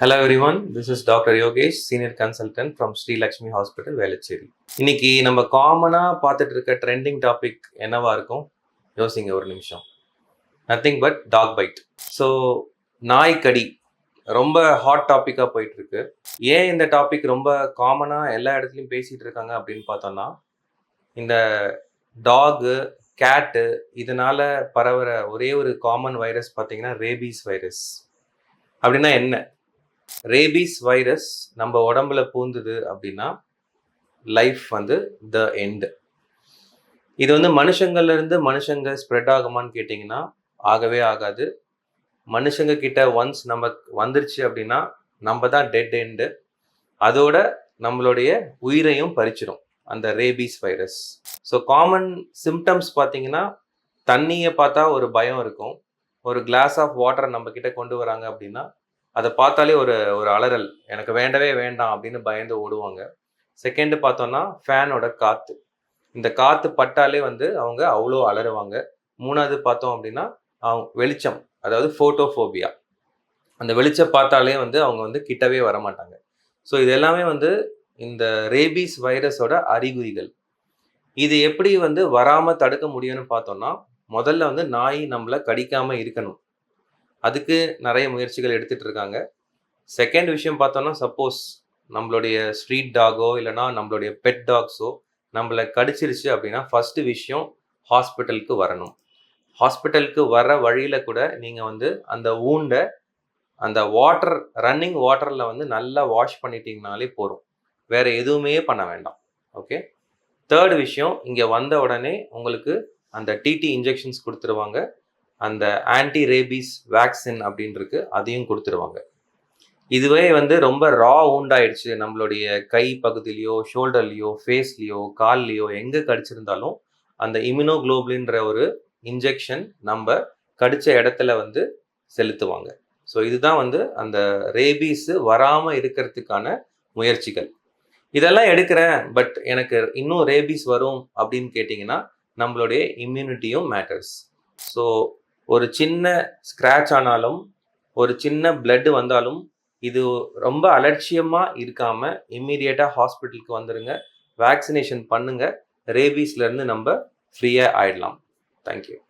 Hello everyone, this is Dr. Yogesh, Senior Consultant from Sri Lakshmi Hospital, Velachery. இன்னைக்கு நம்ம காமனாக பார்த்துட்டு இருக்க ட்ரெண்டிங் டாபிக் என்னவா இருக்கும் யோசிங்க ஒரு நிமிஷம். Nothing but dog bite. So நாய்க்கடி ரொம்ப ஹாட் டாப்பிக்காக போயிட்டு இருக்கு. ஏன் இந்த டாபிக் ரொம்ப காமனாக எல்லா இடத்துலையும் பேசிகிட்டு இருக்காங்க அப்படின்னு பார்த்தோம்னா, இந்த டாகு கேட்டு இதனால பரவுற ஒரே ஒரு காமன் வைரஸ் பார்த்தீங்கன்னா ரேபீஸ் வைரஸ். அப்படின்னா என்ன? ரேபீஸ் வைரஸ் நம்ம உடம்புல பூந்துது அப்படின்னா லைஃப் த எண்டு. இது மனுஷங்கள்ல இருந்து மனுஷங்க ஸ்ப்ரெட் ஆகுமான்னு கேட்டிங்கன்னா ஆகவே ஆகாது. மனுஷங்க கிட்ட ஒன்ஸ் நம்ம வந்துருச்சு அப்படின்னா நம்ம தான் டெட் எண்டு. அதோட நம்மளுடைய உயிரையும் பறிச்சிடும் அந்த rabies virus. So common symptoms பார்த்தீங்கன்னா, தண்ணியை பார்த்தா ஒரு பயம் இருக்கும். ஒரு கிளாஸ் ஆஃப் வாட்டர் நம்ம கிட்ட கொண்டு வராங்க அப்படின்னா அதை பார்த்தாலே ஒரு ஒரு அலறல், எனக்கு வேண்டவே வேண்டாம் அப்படின்னு பயந்து ஓடுவாங்க. செகண்டு பார்த்தோன்னா ஃபேனோட காற்று, இந்த காற்று பட்டாலே அவங்க அவ்வளோ அலறுவாங்க. மூணாவது பார்த்தோம் அப்படின்னா வெளிச்சம், அதாவது ஃபோட்டோஃபோபியா. அந்த வெளிச்சம் பார்த்தாலே அவங்க கிட்டவே வரமாட்டாங்க. ஸோ இது எல்லாமே இந்த ரேபீஸ் வைரஸோட அறிகுறிகள். இது எப்படி வராமல் தடுக்க முடியும்னு பார்த்தோம்னா, முதல்ல நாய் நம்மளை கடிக்காமல் இருக்கணும். அதுக்கு நிறைய முயற்சிகள் எடுத்துகிட்டு இருக்காங்க. செகண்ட் விஷயம் பார்த்தோன்னா, சப்போஸ் நம்மளுடைய ஸ்ட்ரீட் டாகோ இல்லைனா நம்மளுடைய பெட் டாக்ஸோ நம்மளை கடிச்சிருச்சு அப்படின்னா ஃபஸ்ட்டு விஷயம் ஹாஸ்பிட்டலுக்கு வரணும். ஹாஸ்பிட்டலுக்கு வர வழியில் கூட நீங்கள் அந்த ஊண்டை அந்த வாட்டர், ரன்னிங் வாட்டரில் நல்லா வாஷ் பண்ணிட்டீங்கனாலே போதும். வேறு எதுவுமே பண்ண வேண்டாம். ஓகே. தேர்ட் விஷயம், இங்கே வந்த உடனே உங்களுக்கு அந்த டிடி இன்ஜெக்ஷன்ஸ் கொடுத்துருவாங்க. அந்த ஆன்டி ரேபீஸ் வேக்சின் அப்படின்னு இருக்கு, அதையும் கொடுத்துருவாங்க. இதுவே ரொம்ப ரா ஊண்டாயிடுச்சு, நம்மளுடைய கை பகுதியிலையோ ஷோல்டர்லையோ ஃபேஸ்லையோ கால்லையோ எங்கே கடிச்சிருந்தாலும் அந்த இம்யூனோகுளோபுலின்ற ஒரு இன்ஜெக்ஷன் நம்ம கடித்த இடத்துல செலுத்துவாங்க. ஸோ இதுதான் அந்த ரேபீஸு வராமல் இருக்கிறதுக்கான முயற்சிகள். இதெல்லாம் எடுக்கிறேன், பட் எனக்கு இன்னும் ரேபீஸ் வரும் அப்படின்னு கேட்டிங்கன்னா நம்மளுடைய இம்யூனிட்டியும் மேட்டர்ஸ். ஸோ ஒரு சின்ன ஸ்க்ராட்ச் ஆனாலும், ஒரு சின்ன பிளட் வந்தாலும் இது ரொம்ப அலட்சியமாக இருக்காமல் இம்மீடியட்டாக ஹாஸ்பிட்டலுக்கு வந்துடுங்க. வேக்சினேஷன் பண்ணுங்கள். ரேபீஸ்லேருந்து நம்ம ஃப்ரீயாக ஆயிடலாம். தேங்க்யூ.